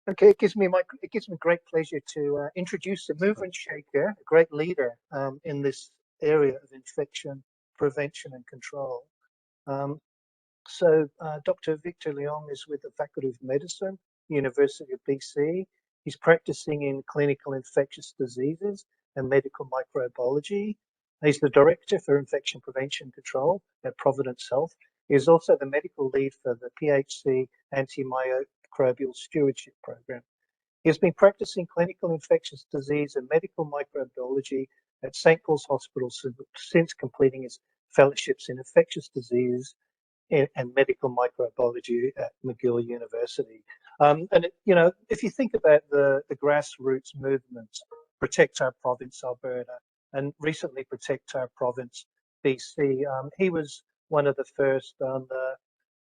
Okay, it gives me great pleasure to introduce the mover and shaker, a great leader in this area of infection prevention and control. Um, Dr. Victor Leong is with the Faculty of Medicine, University of BC. He's practicing in clinical infectious diseases and medical microbiology. He's the Director for Infection Prevention Control at Providence Health. He is also the medical lead for the PHC Antimicrobial Stewardship Program. He has been practicing clinical infectious disease and medical microbiology at St. Paul's Hospital since completing his fellowships in infectious disease and medical microbiology at McGill University. If you think about the grassroots movements, Protect Our Province, Alberta, and recently Protect Our Province, BC, he was one of the first on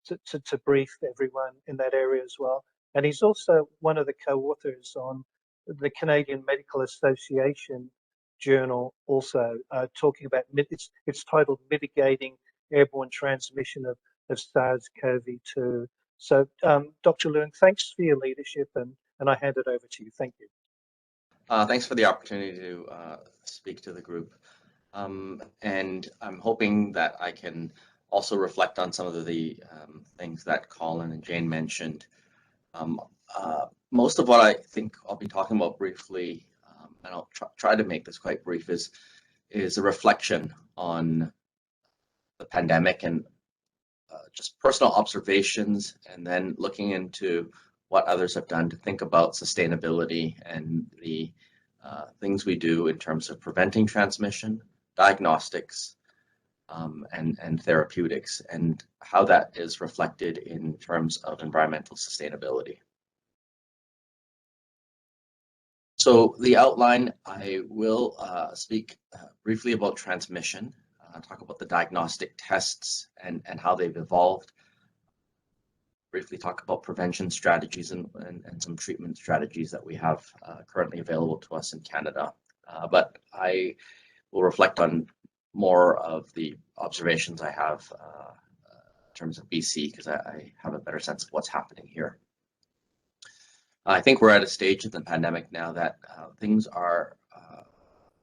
to brief everyone in that area as well. And he's also one of the co-authors on the Canadian Medical Association journal, also talking about, it's titled Mitigating Airborne Transmission of SARS-CoV-2. So, Dr. Leung, thanks for your leadership, and I hand it over to you. Thank you. Thanks for the opportunity to speak to the group. And I'm hoping that I can also reflect on some of the things that Colin and Jane mentioned. Most of what I think I'll be talking about briefly, and I'll try to make this quite brief, is a reflection on the pandemic and just personal observations, and then looking into what others have done to think about sustainability and the things we do in terms of preventing transmission, diagnostics, and therapeutics, and how that is reflected in terms of environmental sustainability. So the outline, I will speak briefly about transmission, talk about the diagnostic tests and how they've evolved, briefly talk about prevention strategies and some treatment strategies that we have currently available to us in Canada. But I will reflect on more of the observations I have in terms of BC, because I have a better sense of what's happening here. I think we're at a stage in the pandemic now that things are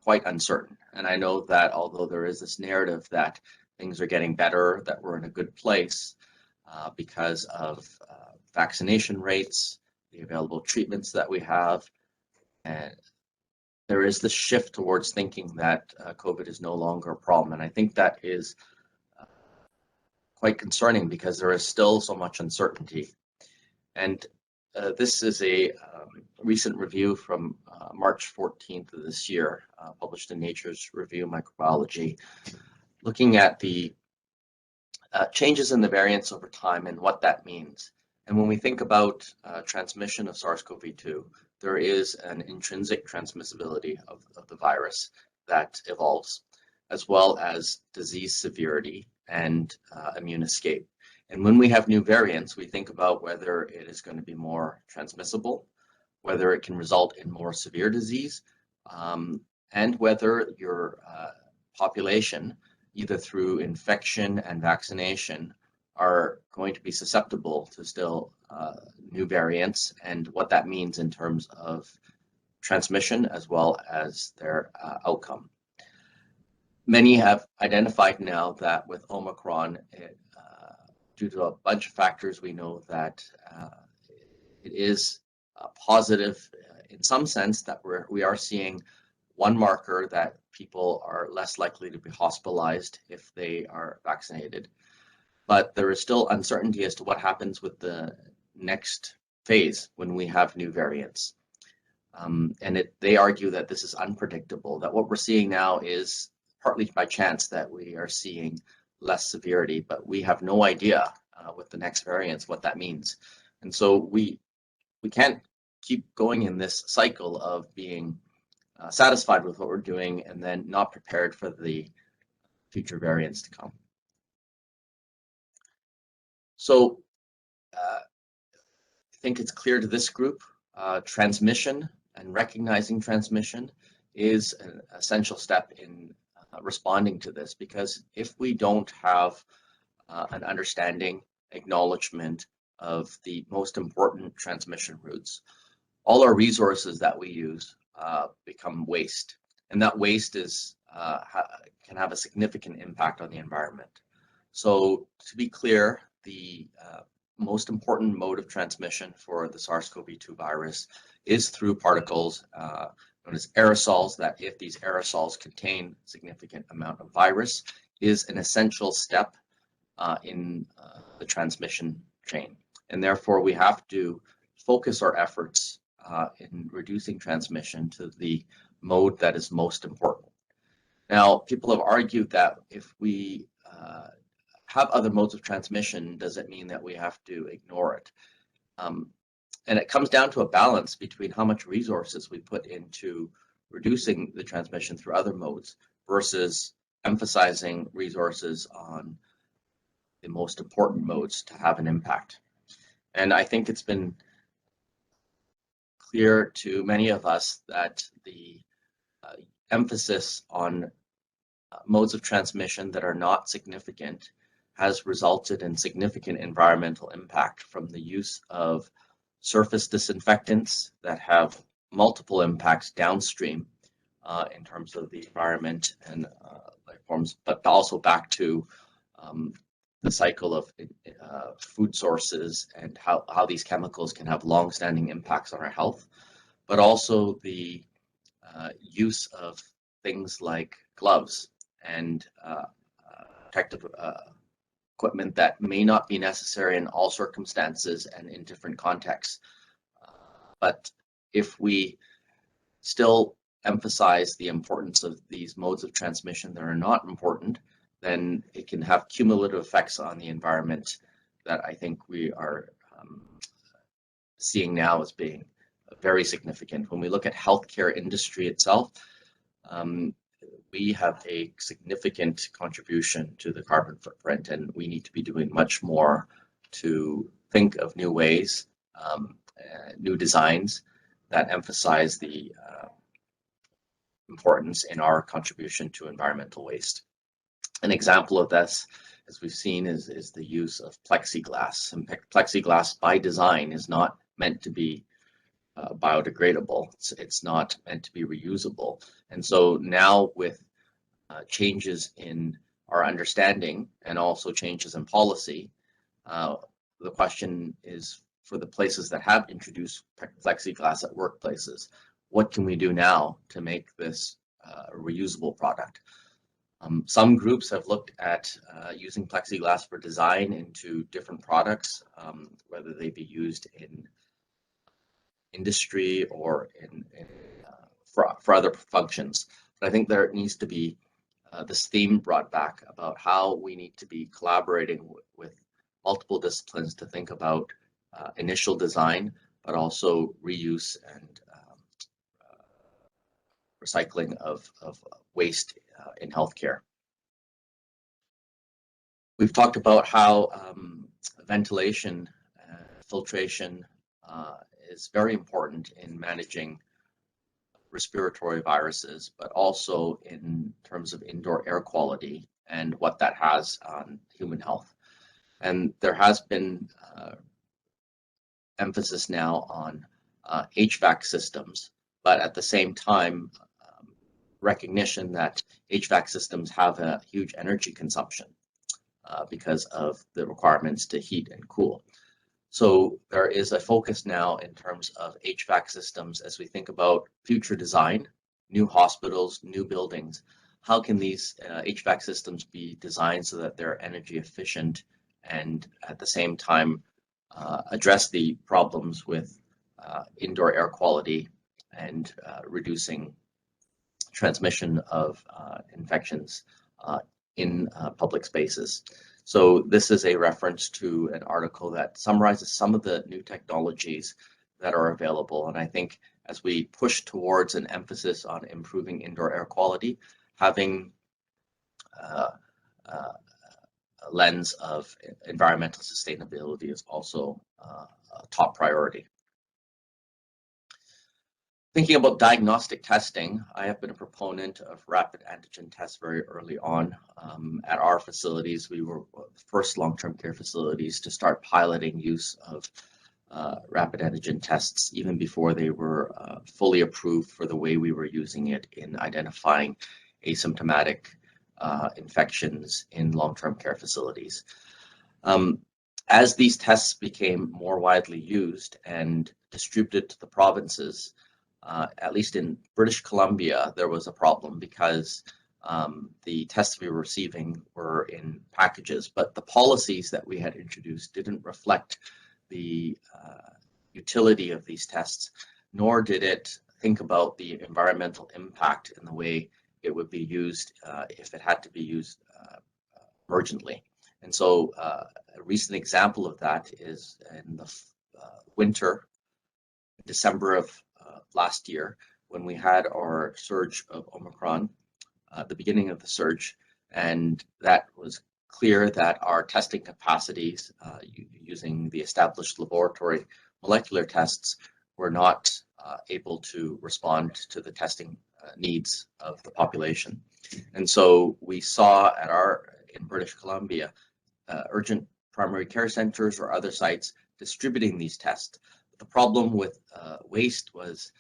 quite uncertain. And I know that although there is this narrative that things are getting better, that we're in a good place because of vaccination rates, the available treatments that we have, and there is this shift towards thinking that COVID is no longer a problem. And I think that is quite concerning because there is still so much uncertainty. And this is a recent review from March 14th of this year, published in Nature's Review of Microbiology, looking at the changes in the variants over time and what that means. And when we think about transmission of SARS-CoV-2, there is an intrinsic transmissibility of the virus that evolves, as well as disease severity and immune escape. And when we have new variants, we think about whether it is going to be more transmissible, whether it can result in more severe disease, and whether your population, either through infection and vaccination, are going to be susceptible to still new variants, and what that means in terms of transmission as well as their outcome. Many have identified now that with Omicron, due to a bunch of factors, we know that it is positive in some sense that we are seeing one marker that people are less likely to be hospitalized if they are vaccinated. But there is still uncertainty as to what happens with the next phase when we have new variants. They argue that this is unpredictable, that what we're seeing now is partly by chance that we are seeing less severity, but we have no idea with the next variants what that means. And so we can't keep going in this cycle of being satisfied with what we're doing and then not prepared for the future variants to come. So I think it's clear to this group, transmission and recognizing transmission is an essential step in responding to this, because if we don't have an understanding, acknowledgement, of the most important transmission routes, all our resources that we use become waste. And that waste is can have a significant impact on the environment. So to be clear, the most important mode of transmission for the SARS-CoV-2 virus is through particles known as aerosols, that if these aerosols contain a significant amount of virus, is an essential step in the transmission chain. And therefore, we have to focus our efforts in reducing transmission to the mode that is most important. Now, people have argued that if we have other modes of transmission, does it mean that we have to ignore it? And it comes down to a balance between how much resources we put into reducing the transmission through other modes versus emphasizing resources on the most important modes to have an impact. And I think it's been clear to many of us that the emphasis on modes of transmission that are not significant has resulted in significant environmental impact from the use of surface disinfectants that have multiple impacts downstream in terms of the environment and life forms, but also back to the cycle of food sources and how these chemicals can have long-standing impacts on our health, but also the use of things like gloves and protective equipment that may not be necessary in all circumstances and in different contexts. But if we still emphasize the importance of these modes of transmission that are not important, then it can have cumulative effects on the environment that I think we are seeing now as being very significant. When we look at healthcare industry itself, we have a significant contribution to the carbon footprint, and we need to be doing much more to think of new ways, new designs that emphasize the importance in our contribution to environmental waste. An example of this, as we've seen, is the use of plexiglass. And plexiglass by design is not meant to be biodegradable. It's not meant to be reusable. And so now with changes in our understanding and also changes in policy, the question is for the places that have introduced plexiglass at workplaces, what can we do now to make this a reusable product? Some groups have looked at using plexiglass for design into different products, whether they be used in industry or for other functions. But I think there needs to be this theme brought back about how we need to be collaborating with multiple disciplines to think about initial design, but also reuse and recycling of waste in healthcare. We've talked about how ventilation, filtration is very important in managing respiratory viruses, but also in terms of indoor air quality and what that has on human health. And there has been emphasis now on HVAC systems, but at the same time, recognition that HVAC systems have a huge energy consumption because of the requirements to heat and cool. So there is a focus now in terms of HVAC systems as we think about future design, new hospitals, new buildings. How can these HVAC systems be designed so that they're energy efficient and at the same time address the problems with indoor air quality and reducing transmission of infections in public spaces. So this is a reference to an article that summarizes some of the new technologies that are available. And I think as we push towards an emphasis on improving indoor air quality, having a lens of environmental sustainability is also a top priority. Thinking about diagnostic testing, I have been a proponent of rapid antigen tests very early on. At our facilities, we were the first long-term care facilities to start piloting use of rapid antigen tests even before they were fully approved for the way we were using it in identifying asymptomatic infections in long-term care facilities. As these tests became more widely used and distributed to the provinces, at least in British Columbia, there was a problem because the tests we were receiving were in packages, but the policies that we had introduced didn't reflect the utility of these tests, nor did it think about the environmental impact in the way it would be used if it had to be used urgently. And so a recent example of that is in the winter, December of last year, when we had our surge of Omicron, the beginning of the surge, and that was clear that our testing capacities using the established laboratory molecular tests were not able to respond to the testing needs of the population. And so we saw in British Columbia, urgent primary care centers or other sites distributing these tests. The problem with waste was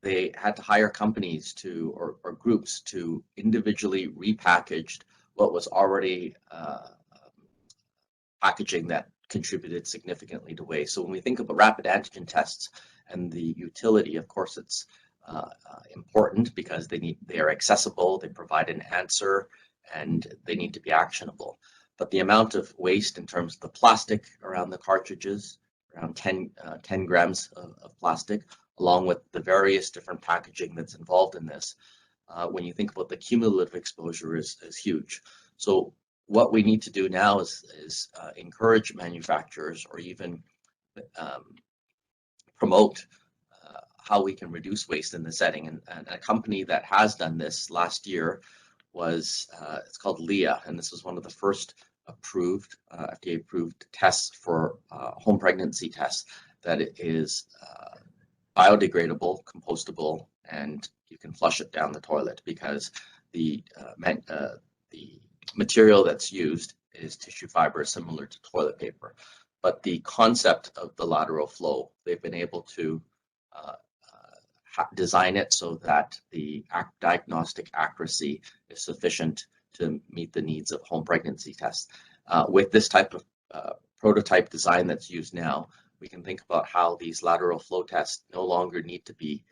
they had to hire companies or groups to individually repackage what was already packaging that contributed significantly to waste. So when we think about rapid antigen tests and the utility, of course, it's important because they are accessible, they provide an answer, and they need to be actionable. But the amount of waste in terms of the plastic around the cartridges, around 10 grams of plastic, along with the various different packaging that's involved in this, when you think about the cumulative exposure is huge. So what we need to do now is encourage manufacturers or even promote how we can reduce waste in the setting. And a company that has done this last year was, it's called LEA, and this was one of the first FDA-approved tests for home pregnancy tests that is biodegradable, compostable, and you can flush it down the toilet because the material that's used is tissue fiber similar to toilet paper. But the concept of the lateral flow, they've been able to design it so that the diagnostic accuracy is sufficient to meet the needs of home pregnancy tests. With this type of prototype design that's used now, we can think about how these lateral flow tests no longer need to be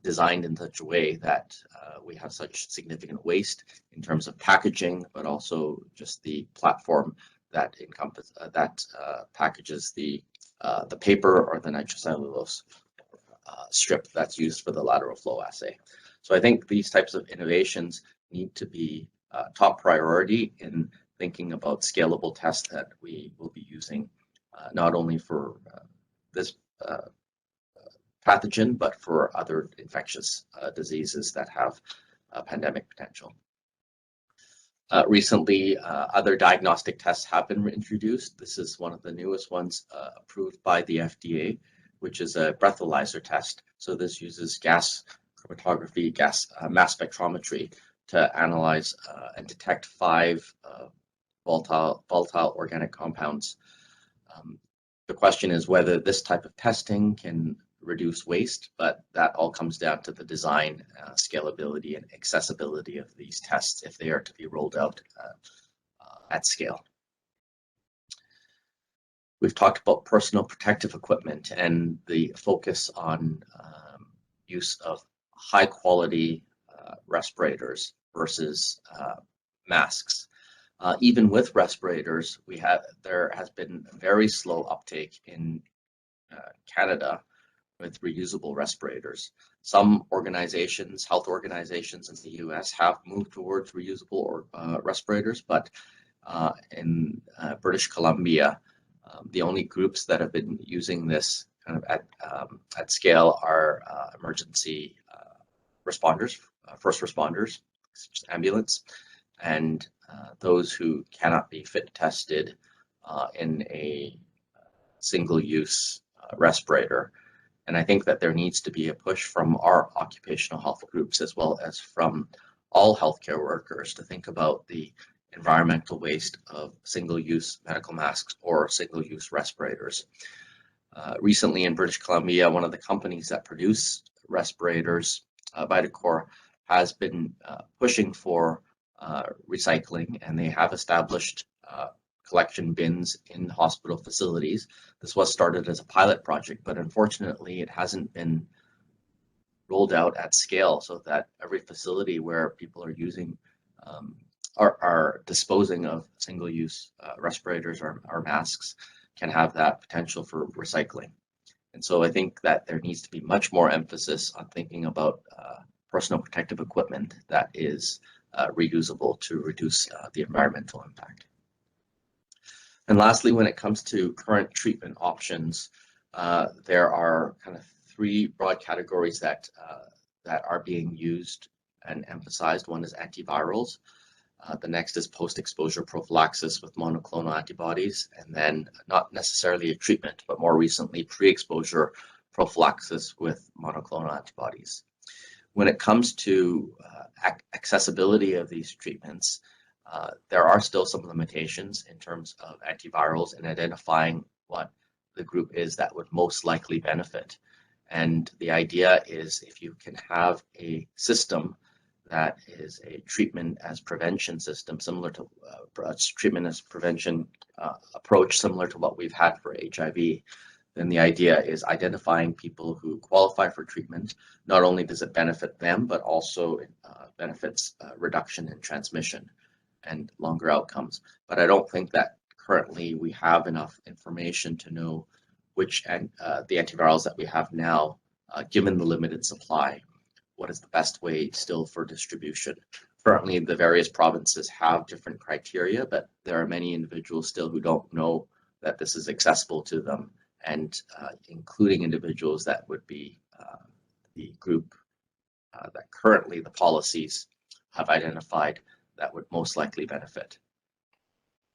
designed in such a way that we have such significant waste in terms of packaging, but also just the platform that packages the paper or the nitrocellulose strip that's used for the lateral flow assay. So I think these types of innovations need to be top priority in thinking about scalable tests that we will be using not only for this pathogen, but for other infectious diseases that have pandemic potential. Recently, other diagnostic tests have been introduced. This is one of the newest ones approved by the FDA, which is a breathalyzer test. So this uses gas chromatography, mass spectrometry to analyze and detect 5 volatile organic compounds. The question is whether this type of testing can reduce waste, but that all comes down to the design, scalability, and accessibility of these tests if they are to be rolled out at scale. We've talked about personal protective equipment and the focus on use of high quality respirators versus masks. Even with respirators, there has been very slow uptake in Canada with reusable respirators. Some organizations, health organizations in the US have moved towards reusable respirators, but in British Columbia, the only groups that have been using this kind of at scale are emergency responders, first responders, such as ambulance, and those who cannot be fit tested in a single-use respirator. And I think that there needs to be a push from our occupational health groups as well as from all healthcare workers to think about the environmental waste of single-use medical masks or single-use respirators. Recently in British Columbia, one of the companies that produce respirators, Vitacor, has been pushing for recycling, and they have established collection bins in hospital facilities. This was started as a pilot project, but unfortunately it hasn't been rolled out at scale so that every facility where people are using are disposing of single-use respirators or masks can have that potential for recycling. And so I think that there needs to be much more emphasis on thinking about personal protective equipment that is reusable to reduce the environmental impact. And lastly, when it comes to current treatment options, there are kind of three broad categories that are being used and emphasized. One is antivirals. The next is post-exposure prophylaxis with monoclonal antibodies, and then not necessarily a treatment, but more recently pre-exposure prophylaxis with monoclonal antibodies. When it comes to accessibility of these treatments, there are still some limitations in terms of antivirals and identifying what the group is that would most likely benefit. And the idea is if you can have a system that is a treatment as prevention system, similar to treatment as prevention approach, similar to what we've had for HIV, then the idea is identifying people who qualify for treatment. Not only does it benefit them, but also benefits reduction in transmission and longer outcomes. But I don't think that currently we have enough information to know which the antivirals that we have now, given the limited supply, what is the best way still for distribution. Currently, the various provinces have different criteria, but there are many individuals still who don't know that this is accessible to them, and including individuals that would be the group that currently the policies have identified that would most likely benefit.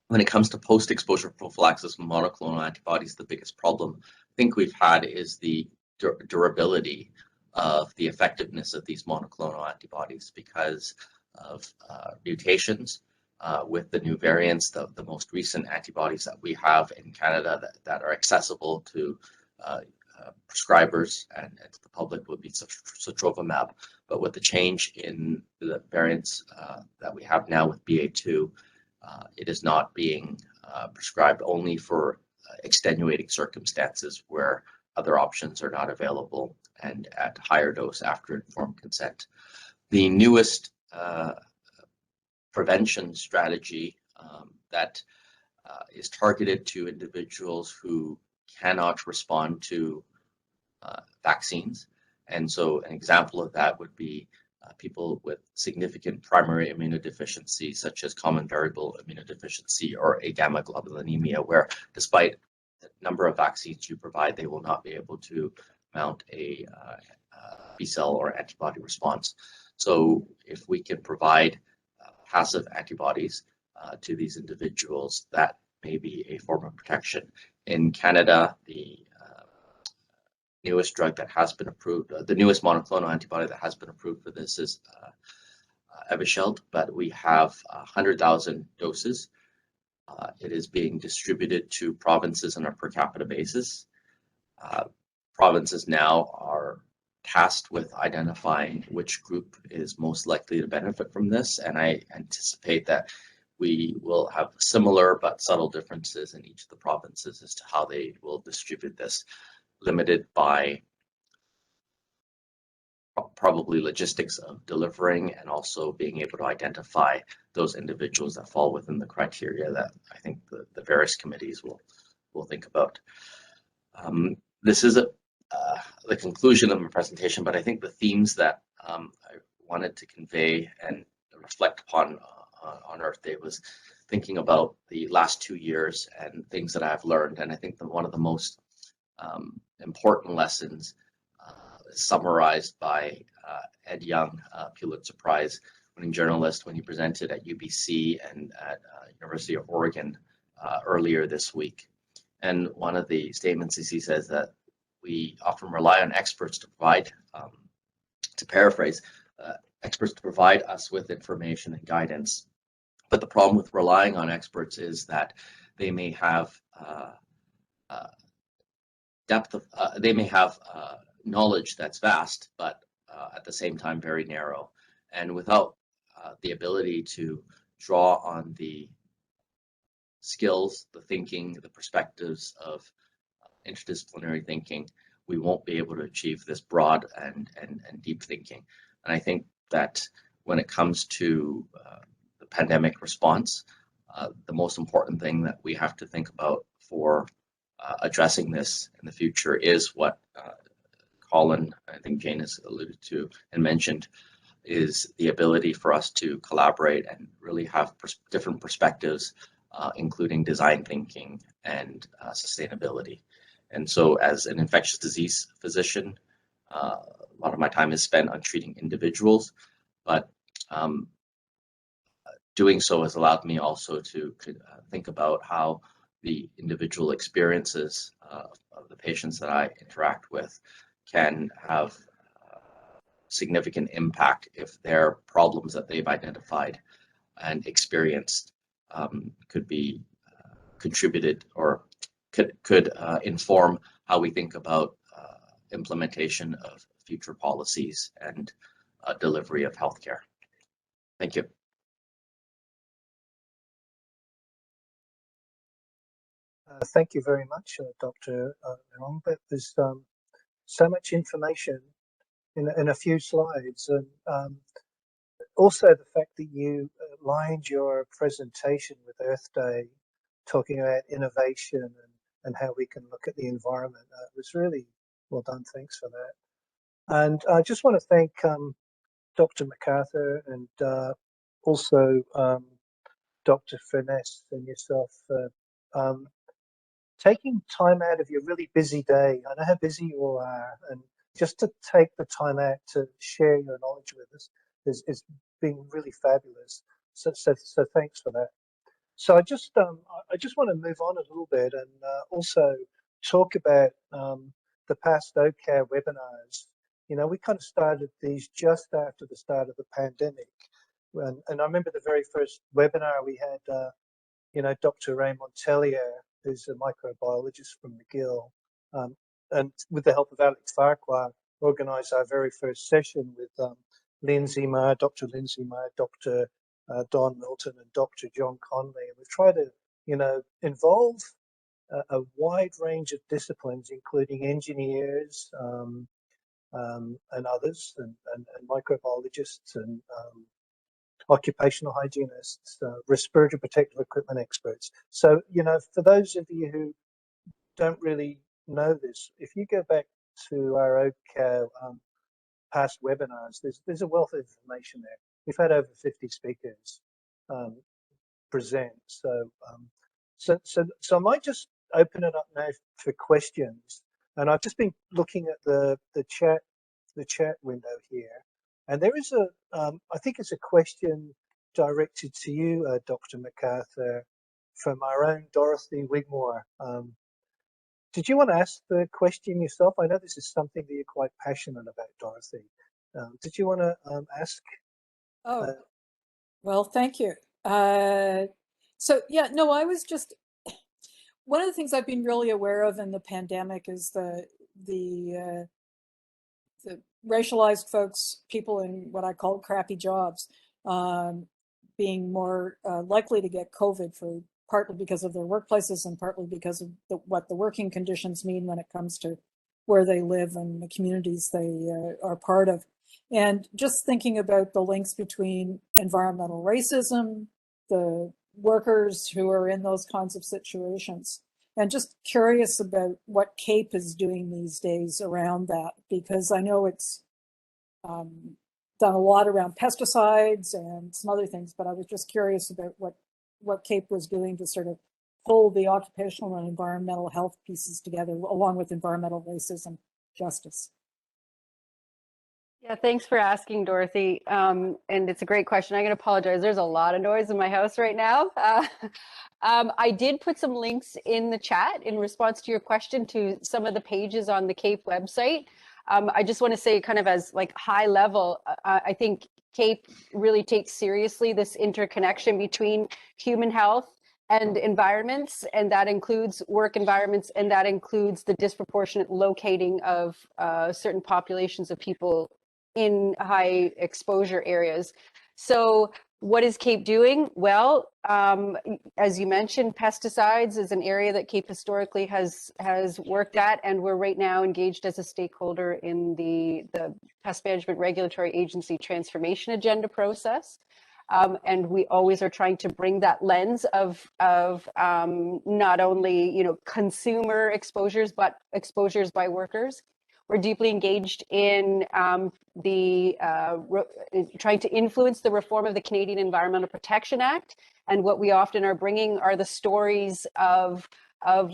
When it comes to post-exposure prophylaxis with monoclonal antibodies, the biggest problem I think we've had is the durability of the effectiveness of these monoclonal antibodies because of mutations with the new variants. The most recent antibodies that we have in Canada that are accessible to prescribers and to the public would be sotrovimab. But with the change in the variants that we have now with BA2, it is not being prescribed only for extenuating circumstances where other options are not available and at higher dose after informed consent. The newest prevention strategy that is targeted to individuals who cannot respond to vaccines. And so an example of that would be people with significant primary immunodeficiency, such as common variable immunodeficiency or agamma-globulinemia, where despite the number of vaccines you provide, they will not be able to mount a B-cell or antibody response. So if we can provide passive antibodies to these individuals, that may be a form of protection. In Canada, the newest drug that has been approved, the newest monoclonal antibody that has been approved for this is Evusheld, but we have 100,000 doses. It is being distributed to provinces on a per capita basis. Provinces now are tasked with identifying which group is most likely to benefit from this, and I anticipate that we will have similar but subtle differences in each of the provinces as to how they will distribute this, limited by probably logistics of delivering and also being able to identify those individuals that fall within the criteria that I think the various committees will think about. This is the conclusion of my presentation, but I think the themes that I wanted to convey and reflect upon on Earth Day was thinking about the last 2 years and things that I've learned. And I think that one of the most important lessons is summarized by Ed Young, Pulitzer Prize winning journalist, when he presented at UBC and at University of Oregon earlier this week. And one of the statements is he says that we often rely on experts to provide, to paraphrase, experts to provide us with information and guidance. But the problem with relying on experts is that they may have knowledge that's vast, but at the same time very narrow. And without the ability to draw on the skills, the thinking, the perspectives of interdisciplinary thinking, we won't be able to achieve this broad and deep thinking. And I think that when it comes to the pandemic response, the most important thing that we have to think about for addressing this in the future is what Colin, I think Jane has alluded to and mentioned, is the ability for us to collaborate and really have different perspectives, including design thinking and sustainability. And so as an infectious disease physician, a lot of my time is spent on treating individuals, but doing so has allowed me also to think about how the individual experiences of the patients that I interact with can have significant impact if their problems that they've identified and experienced could be contributed or could inform how we think about implementation of future policies and delivery of healthcare. Thank you. Thank you very much, Dr. Leong. That was so much information in a few slides, and also the fact that you lined your presentation with Earth Day, talking about innovation and how we can look at the environment. It was really well done. Thanks for that. And I just want to thank Dr. MacArthur and also Dr. Furness and yourself for taking time out of your really busy day. I know how busy you all are, and just to take the time out to share your knowledge with us is been really fabulous. So thanks for that. So I just want to move on a little bit and also talk about the past OCAR webinars. You know, we kind of started these just after the start of the pandemic, and I remember the very first webinar we had. You know, Dr. Ray Montelier, who's a microbiologist from McGill, and with the help of Alex Farquhar, organised our very first session with Lindsay Marr, Dr. Lindsay Marr, Dr. Don Milton, and Dr. John Conley. And we've tried to, you know, involve a wide range of disciplines, including engineers and others, and microbiologists and occupational hygienists, respiratory protective equipment experts. So, you know, for those of you who don't really know this, if you go back to our OCAR past webinars, there's a wealth of information there. We've had over 50 speakers present. So I might just open it up now for questions. And I've just been looking at the chat window here. And there is I think it's a question directed to you, Dr. MacArthur, from our own Dorothy Wigmore. Did you want to ask the question yourself? I know this is something that you're quite passionate about, Dorothy. Did you want to ask? Oh, well, thank you. So yeah, no, I was just, one of the things I've been really aware of in the pandemic is the racialized folks, people in what I call crappy jobs, being more likely to get COVID, for partly because of their workplaces and partly because of what the working conditions mean when it comes to where they live and the communities they are part of. And just thinking about the links between environmental racism, the workers who are in those kinds of situations, and just curious about what CAPE is doing these days around that, because I know it's done a lot around pesticides and some other things, but I was just curious about what CAPE was doing to sort of pull the occupational and environmental health pieces together, along with environmental racism justice. Yeah, thanks for asking, Dorothy. And it's a great question. I'm going to apologize. There's a lot of noise in my house right now. I did put some links in the chat in response to your question to some of the pages on the CAPE website. I just want to say, kind of as like high level, I think CAPE really takes seriously this interconnection between human health and environments, and that includes work environments, and that includes the disproportionate locating of certain populations of people in high exposure areas. So what is CAPE doing? Well, as you mentioned, pesticides is an area that CAPE historically has worked at, and we're right now engaged as a stakeholder in the Pest Management Regulatory Agency transformation agenda process. And we always are trying to bring that lens of not only consumer exposures, but exposures by workers. We're deeply engaged in trying to influence the reform of the Canadian Environmental Protection Act. And what we often are bringing are the stories of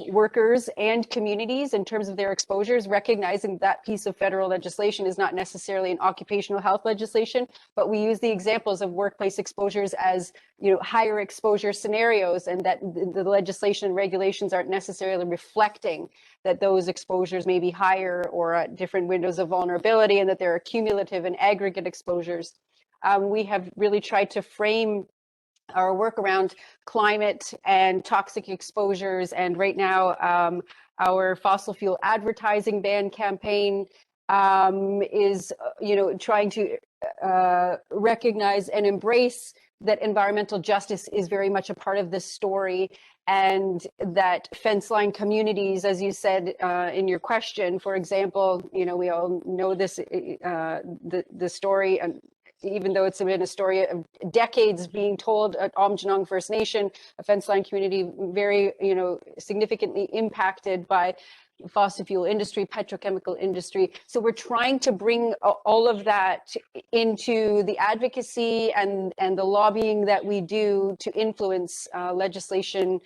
workers and communities in terms of their exposures, recognizing that piece of federal legislation is not necessarily an occupational health legislation, but we use the examples of workplace exposures as higher exposure scenarios, and that the legislation and regulations aren't necessarily reflecting that those exposures may be higher or at different windows of vulnerability, and that they're cumulative and aggregate exposures. We have really tried to frame our work around climate and toxic exposures, and right now our fossil fuel advertising ban campaign is trying to recognize and embrace that environmental justice is very much a part of this story, and that fence line communities, as you said in your question, for example, we all know this, the story, and even though it's been a story of decades being told at Aamjiwnaang First Nation, a fence line community very, significantly impacted by fossil fuel industry, petrochemical industry. So we're trying to bring all of that into the advocacy and the lobbying that we do to influence legislation.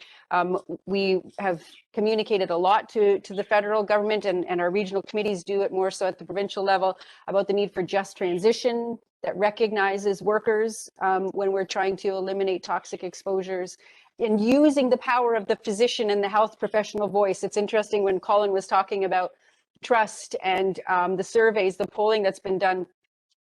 We have communicated a lot to the federal government, and our regional committees do it more so at the provincial level, about the need for just transition that recognizes workers when we're trying to eliminate toxic exposures, and using the power of the physician and the health professional voice. It's interesting when Colin was talking about trust and the surveys, the polling that's been done.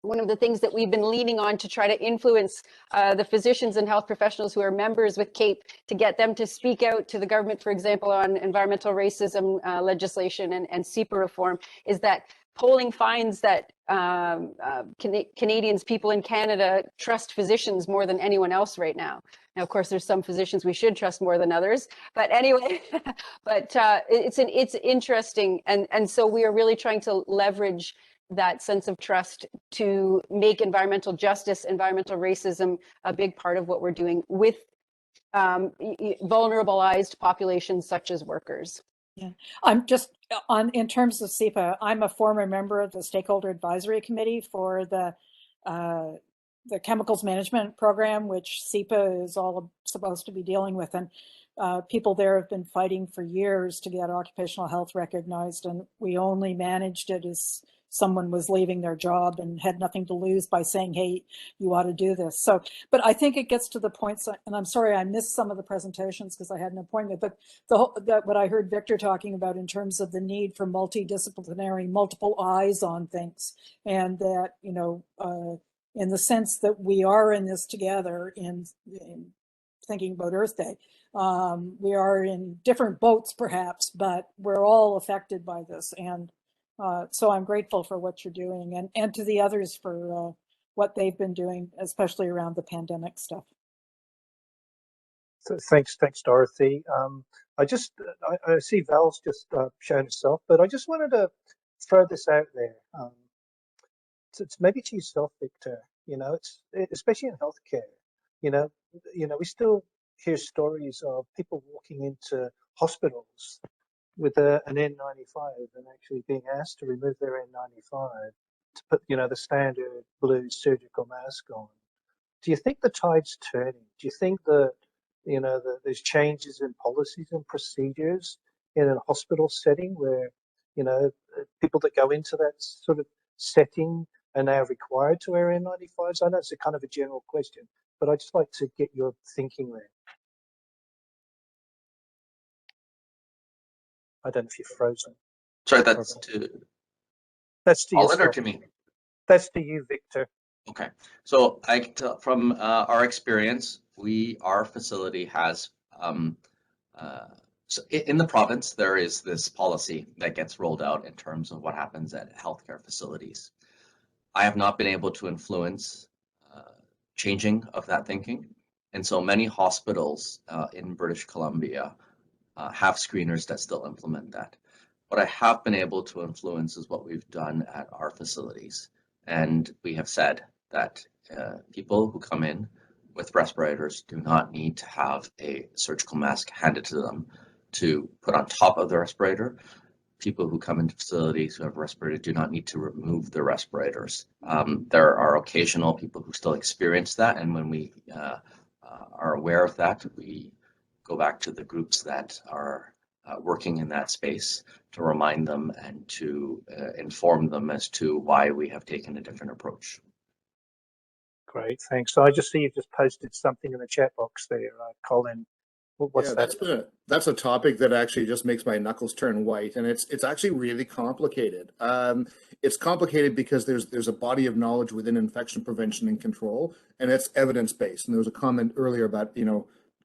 One of the things that we've been leaning on to try to influence the physicians and health professionals who are members with CAPE, to get them to speak out to the government, for example, on environmental racism legislation and Cipa reform, is that polling finds that Canadians, people in Canada, trust physicians more than anyone else right now. Now, of course, there's some physicians we should trust more than others, but anyway, but it's interesting, and so we are really trying to leverage that sense of trust to make environmental justice, environmental racism a big part of what we're doing with vulnerabilized populations such as workers. Yeah, I'm just in terms of Cipa, I'm a former member of the Stakeholder Advisory Committee for the Chemicals Management Program, which Cipa is all supposed to be dealing with. And people there have been fighting for years to get occupational health recognized, and we only managed it as someone was leaving their job and had nothing to lose by saying, hey, you ought to do this. So, but I think it gets to the point, and I'm sorry I missed some of the presentations because I had an appointment, but what I heard Victor talking about in terms of the need for multidisciplinary, multiple eyes on things, and that, in the sense that we are in this together in thinking about Earth Day. We are in different boats perhaps, but we're all affected by this. And so I'm grateful for what you're doing, and to the others for what they've been doing, especially around the pandemic stuff. So thanks, Dorothy. I see Val's just shown herself, but I just wanted to throw this out there. It's maybe to yourself, Victor. It's especially in healthcare. We still hear stories of people walking into hospitals with an N95 and actually being asked to remove their N95 to put, the standard blue surgical mask on. Do you think the tide's turning? Do you think that, there's changes in policies and procedures in a hospital setting where, people that go into that sort of setting are now required to wear N95s? I know it's a kind of a general question, but I'd just like to get your thinking there. I don't know if you're frozen. Sorry, that's to yourself. or to me? That's to you, Victor. Okay, so from our experience, our facility has so in the province, there is this policy that gets rolled out in terms of what happens at healthcare facilities. I have not been able to influence changing of that thinking, and so many hospitals in British Columbia have screeners that still implement that. What I have been able to influence is what we've done at our facilities, and we have said that people who come in with respirators do not need to have a surgical mask handed to them to put on top of the respirator. People who come into facilities who have respirators do not need to remove the respirators. There are occasional people who still experience that, and when we are aware of that, we go back to the groups that are working in that space to remind them and to inform them as to why we have taken a different approach. Great, thanks. So I just see you've just posted something in the chat box there, Colin. What's that? That's a topic that actually just makes my knuckles turn white, and it's actually really complicated. It's complicated because there's a body of knowledge within infection prevention and control, and it's evidence-based. And there was a comment earlier about,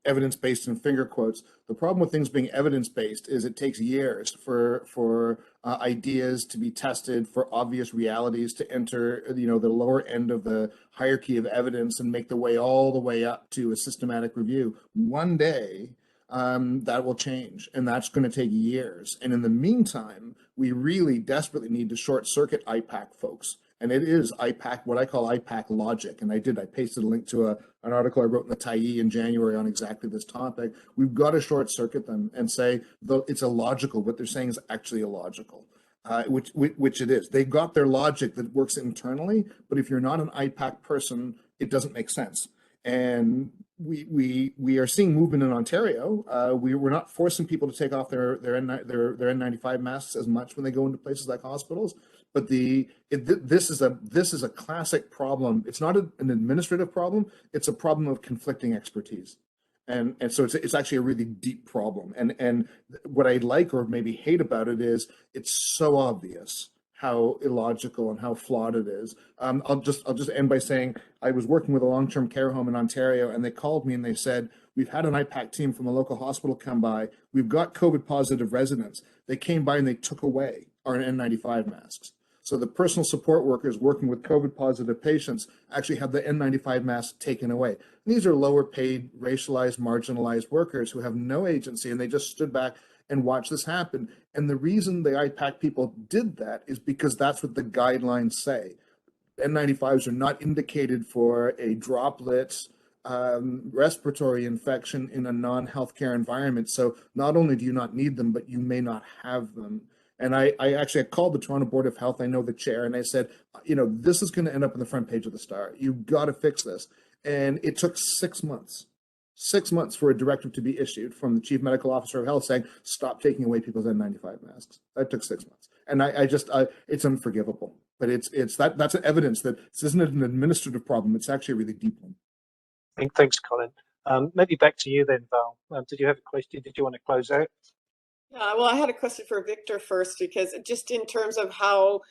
evidence-based in finger quotes. The problem with things being evidence-based is it takes years for ideas to be tested, for obvious realities to enter, the lower end of the hierarchy of evidence and make the way all the way up to a systematic review. One day, that will change, and that's going to take years. And in the meantime, we really desperately need to short circuit IPAC folks. And it is IPAC, what I call IPAC logic. And I pasted a link to an article I wrote in the Tyee in January on exactly this topic. We've got to short circuit them and say it's illogical. What they're saying is actually illogical, which it is. They've got their logic that works internally, but if you're not an IPAC person, it doesn't make sense. And we are seeing movement in Ontario. We're not forcing people to take off their N95 masks as much when they go into places like hospitals. But this is a classic problem. It's not an administrative problem. It's a problem of conflicting expertise, and so it's actually a really deep problem. And what I like or maybe hate about it is it's so obvious how illogical and how flawed it is. I'll just end by saying I was working with a long-term care home in Ontario, and they called me and they said, we've had an IPAC team from a local hospital come by. We've got COVID positive residents. They came by and they took away our N95 masks. So the personal support workers working with COVID positive patients actually have the N95 masks taken away. And these are lower paid, racialized, marginalized workers who have no agency, and they just stood back and watched this happen. And the reason the IPAC people did that is because that's what the guidelines say. N95s are not indicated for a droplet respiratory infection in a non-healthcare environment. So not only do you not need them, but you may not have them. And I actually called the Toronto Board of Health. I know the chair, and I said, this is going to end up on the front page of the Star. You've got to fix this. And it took 6 months. 6 months for a directive to be issued from the Chief Medical Officer of Health saying, stop taking away people's N95 masks. That took 6 months. And it's unforgivable. But that's evidence that this isn't an administrative problem. It's actually a really deep one. Thanks, Colin. Maybe back to you then, Val. Did you have a question? Did you want to close out? Yeah, well, I had a question for Victor first, because just in terms of how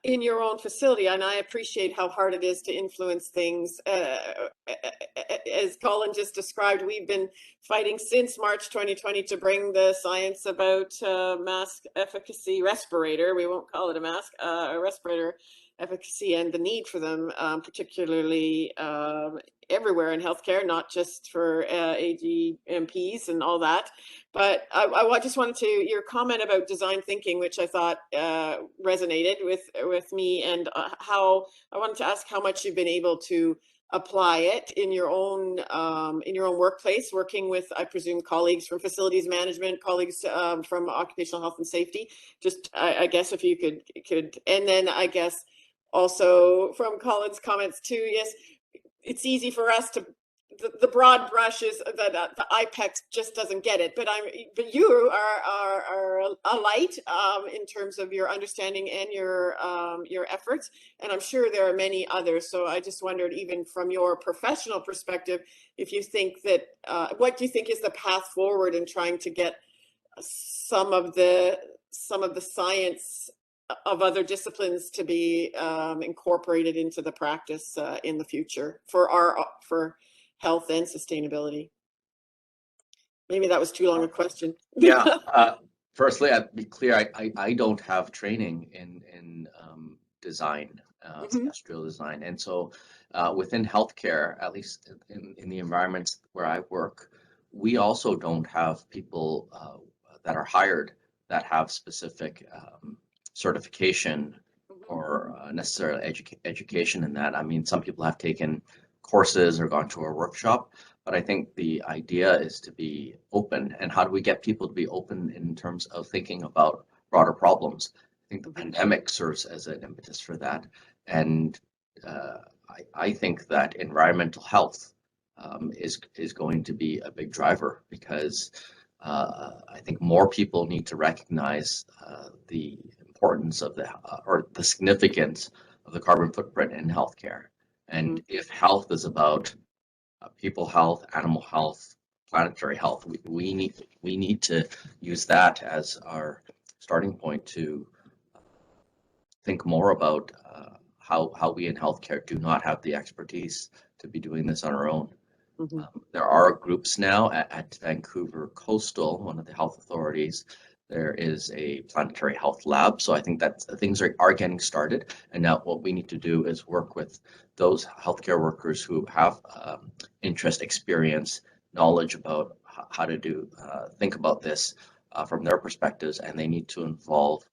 in your own facility, and I appreciate how hard it is to influence things. As Colin just described, we've been fighting since March 2020 to bring the science about mask efficacy respirator, we won't call it a mask, a respirator efficacy and the need for them, particularly everywhere in healthcare, not just for AGMPs and all that. But I just wanted to, your comment about design thinking, which I thought resonated with me, and how I wanted to ask how much you've been able to apply it in your own workplace, working with, I presume, colleagues from facilities management, colleagues from occupational health and safety. Just I guess if you could, and then I guess also from Colin's comments too, yes, it's easy for us to the broad brush is that the IPAC just doesn't get it, but you are a light in terms of your understanding and your efforts, and I'm sure there are many others. So I just wondered, even from your professional perspective, if you think that what do you think is the path forward in trying to get some of the science of other disciplines to be incorporated into the practice in the future for health and sustainability? Maybe that was too long a question. Yeah. Firstly, I'd be clear. I don't have training in design, industrial design, and so within healthcare, at least in the environments where I work, we also don't have people that are hired that have specific certification or necessarily education in that. I mean, some people have taken courses or gone to a workshop, but I think the idea is to be open. And how do we get people to be open in terms of thinking about broader problems? I think the pandemic serves as an impetus for that. And I think that environmental health is going to be a big driver, because I think more people need to recognize the importance of or the significance of the carbon footprint in healthcare. And if health is about people health, animal health, planetary health, we need to use that as our starting point to think more about how we in healthcare do not have the expertise to be doing this on our own. There are groups now at Vancouver Coastal, one of the health authorities. There is a planetary health lab. So I think that things are getting started. And now what we need to do is work with those healthcare workers who have interest, experience, knowledge about how to think about this from their perspectives. And they need to involve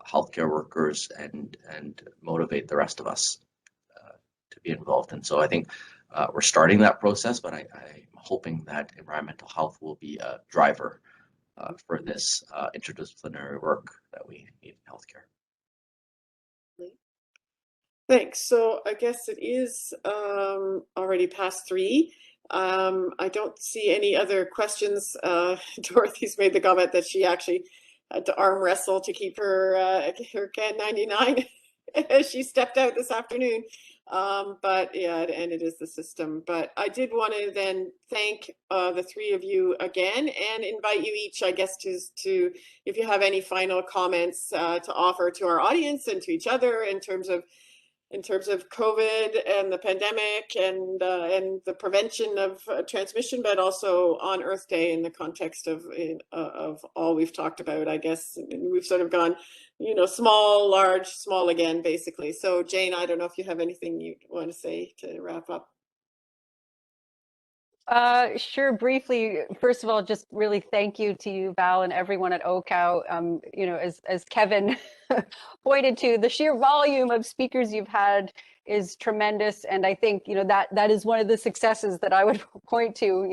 healthcare workers and motivate the rest of us to be involved. And so I think we're starting that process, but I'm hoping that environmental health will be a driver for this interdisciplinary work that we need in healthcare. Thanks. So I guess it is already past 3. I don't see any other questions. Dorothy's made the comment that she actually had to arm wrestle to keep her Can 99 as she stepped out this afternoon. But yeah, and it is the system. But I did want to then thank the 3 of you again, and invite you each, I guess, to if you have any final comments to offer to our audience and to each other in terms of COVID and the pandemic and the prevention of transmission, but also on Earth Day in the context of all we've talked about. I guess we've sort of gone, small, large, small again, basically. So Jane, I don't know if you have anything you want to say to wrap up. Sure. Briefly, first of all, just really thank you to you, Val, and everyone at OCAL. As Kevin pointed to, the sheer volume of speakers you've had is tremendous, and I think that is one of the successes that I would point to.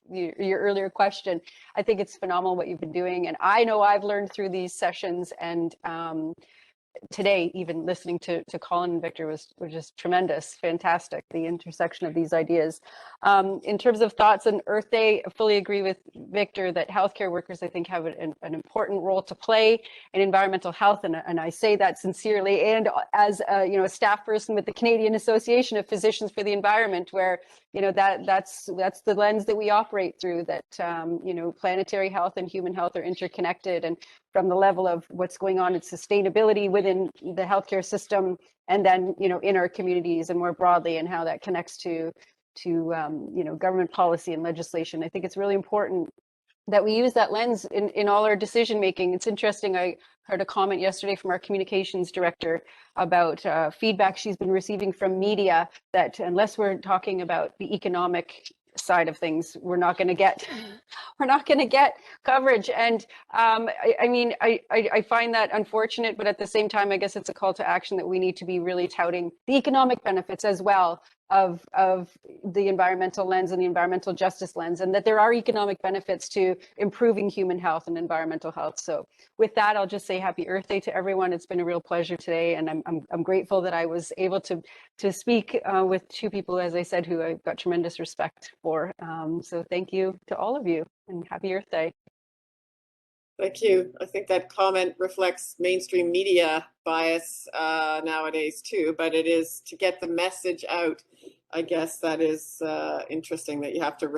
Your earlier question, I think it's phenomenal what you've been doing, and I know I've learned through these sessions, and today, even listening to Colin and Victor was just tremendous, fantastic, the intersection of these ideas. In terms of thoughts on Earth Day, I fully agree with Victor that healthcare workers, I think, have an important role to play in environmental health, and I say that sincerely, and as a staff person with the Canadian Association of Physicians for the Environment, where that's the lens that we operate through, that planetary health and human health are interconnected, and from the level of what's going on in sustainability within the healthcare system, and then in our communities and more broadly, and how that connects to government policy and legislation. I think it's really important that we use that lens in all our decision making. It's interesting, I heard a comment yesterday from our communications director about feedback she's been receiving from media, that unless we're talking about the economic side of things, we're not going to get coverage. And I find that unfortunate, but at the same time, I guess it's a call to action that we need to be really touting the economic benefits as well, of the environmental lens and the environmental justice lens, and that there are economic benefits to improving human health and environmental health. So with that, I'll just say Happy Earth Day to everyone. It's been a real pleasure today, and I'm grateful that I was able to speak with two people, as I said, who I've got tremendous respect for. So thank you to all of you, and Happy Earth Day. Thank you. I think that comment reflects mainstream media bias nowadays too, but it is to get the message out. I guess that is interesting that you have to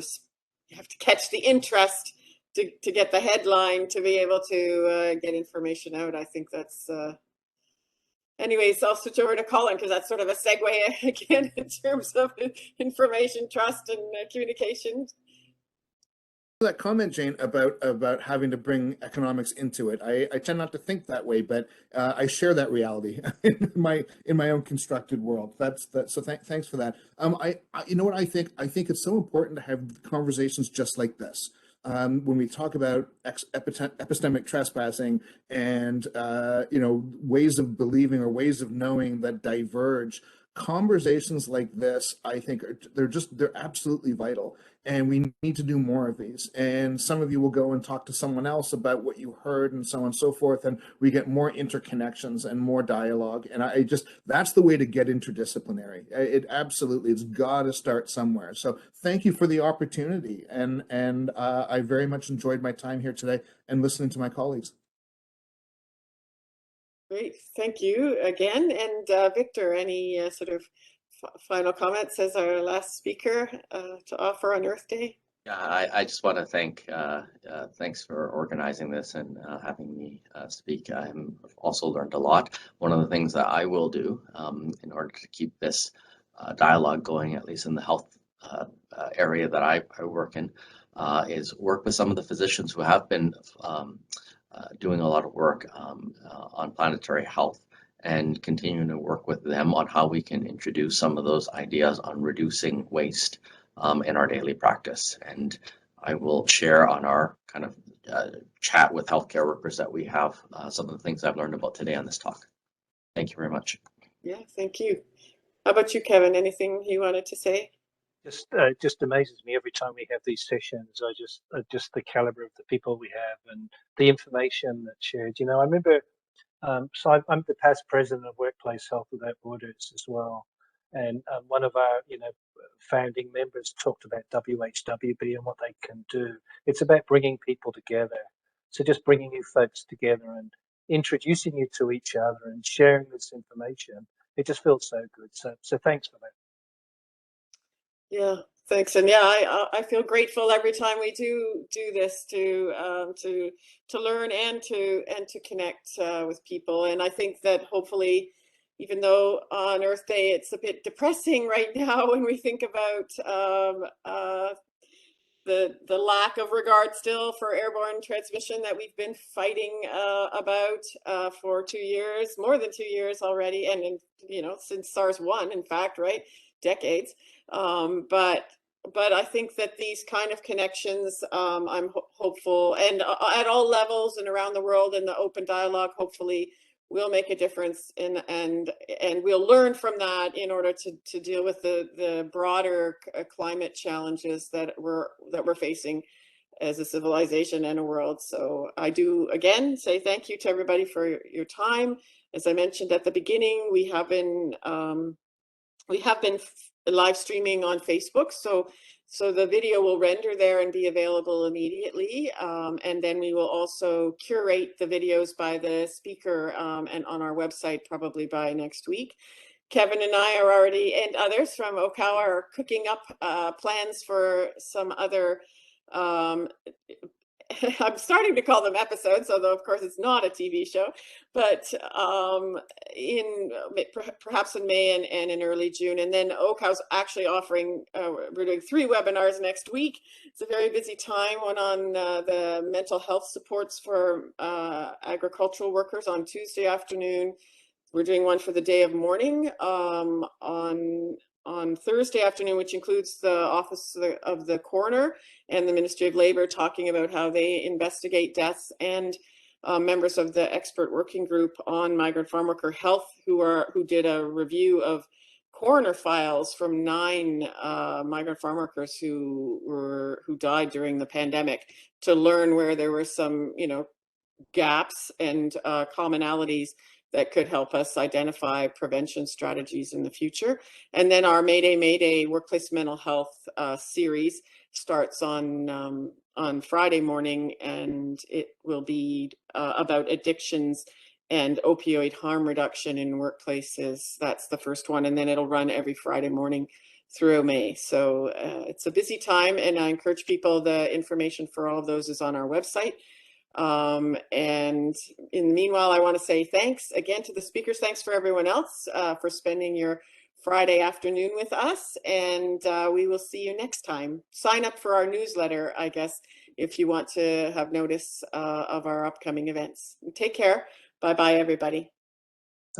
catch the interest to get the headline to be able to get information out. I think that's anyways, I'll switch over to Colin because that's sort of a segue again in terms of information, trust, and communication. That comment, Jane, about having to bring economics into it, I tend not to think that way, but I share that reality in my own constructed world. So thanks for that. You know what I think it's so important to have conversations just like this. When we talk about epistemic trespassing and ways of believing or ways of knowing that diverge, conversations like this, I think they're absolutely vital, and we need to do more of these. And some of you will go and talk to someone else about what you heard and so on and so forth, and we get more interconnections and more dialogue. And that's the way to get interdisciplinary. It's got to start somewhere. So thank you for the opportunity, and I very much enjoyed my time here today and listening to my colleagues. Great, thank you again. And Victor, any sort of final comments as our last speaker to offer on Earth Day? Yeah, I just want to thanks for organizing this and having me speak. I've also learned a lot. One of the things that I will do in order to keep this dialogue going, at least in the health area that I work in, is work with some of the physicians who have been doing a lot of work on planetary health, and continuing to work with them on how we can introduce some of those ideas on reducing waste in our daily practice. And I will share on our kind of chat with healthcare workers that we have some of the things I've learned about today on this talk. Thank you very much. Yeah, thank you. How about you, Kevin? Anything you wanted to say? Just amazes me every time we have these sessions. Just the caliber of the people we have and the information that's shared. I remember, so I'm the past president of Workplace Health Without Borders as well, and one of our founding members talked about WHWB and what they can do. It's about bringing people together. So just bringing you folks together and introducing you to each other and sharing this information. It just feels so good. So thanks for that. Yeah, thanks. And yeah, I feel grateful every time we do this to learn and to connect with people. And I think that hopefully, even though on Earth Day it's a bit depressing right now when we think about the lack of regard still for airborne transmission that we've been fighting about for 2 years, more than 2 years already, and since SARS-1, in fact, right, decades. But I think that these kind of connections, I'm hopeful, and at all levels and around the world in the open dialogue, hopefully will make a difference, and we'll learn from that in order to deal with the broader climate challenges that we're facing as a civilization and a world. So I do again say thank you to everybody for your time. As I mentioned at the beginning, we have been live streaming on Facebook, so the video will render there and be available immediately, and then we will also curate the videos by the speaker and on our website probably by next week. Kevin and I are already, and others from OCAL, are cooking up plans for some other I'm starting to call them episodes, although of course it's not a TV show, but perhaps in May and in early June. And then OCAL's actually offering, we're doing 3 webinars next week. It's a very busy time, one on the mental health supports for agricultural workers on Tuesday afternoon. We're doing one for the day of mourning on Thursday afternoon, which includes the Office of the Coroner and the Ministry of Labor, talking about how they investigate deaths, and members of the expert working group on migrant farm worker health who did a review of coroner files from 9 migrant farm workers who died during the pandemic to learn where there were some, you know, gaps and commonalities that could help us identify prevention strategies in the future. And then our Mayday Workplace Mental Health series starts on Friday morning, and it will be about addictions and opioid harm reduction in workplaces. That's the first one, and then it'll run every Friday morning through May. So it's a busy time, and I encourage people, the information for all of those is on our website. And in the meanwhile, I want to say thanks again to the speakers. Thanks for everyone else for spending your Friday afternoon with us, and we will see you next time. Sign up for our newsletter, I guess, if you want to have notice of our upcoming events. Take care. Bye-bye, everybody.